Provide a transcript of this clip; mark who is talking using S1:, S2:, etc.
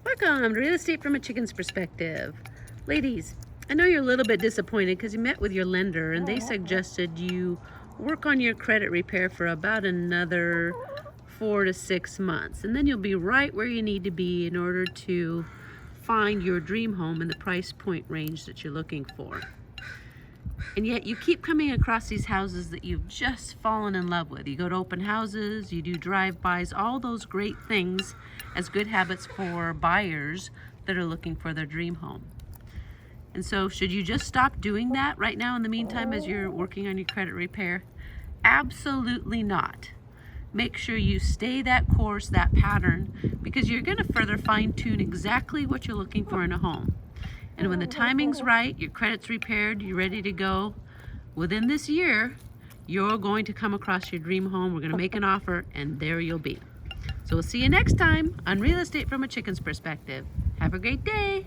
S1: Welcome to Real Estate from a Chicken's Perspective. Ladies, I know you're a little bit disappointed because you met with your lender and they suggested you work on your credit repair for about another 4 to 6 months. And then you'll be right where you need to be in order to find your dream home in the price point range that you're looking for. And yet you keep coming across these houses that you've just fallen in love with. You go to open houses, you do drive-bys, all those great things as good habits for buyers that are looking for their dream home. And so should you just stop doing that right now in the meantime as you're working on your credit repair? Absolutely not. Make sure you stay that course, that pattern, because you're going to further fine-tune exactly what you're looking for in a home. And when the timing's right, your credit's repaired, you're ready to go, within this year, you're going to come across your dream home. We're going to make an offer, and there you'll be. So we'll see you next time on Real Estate from a Chicken's Perspective. Have a great day.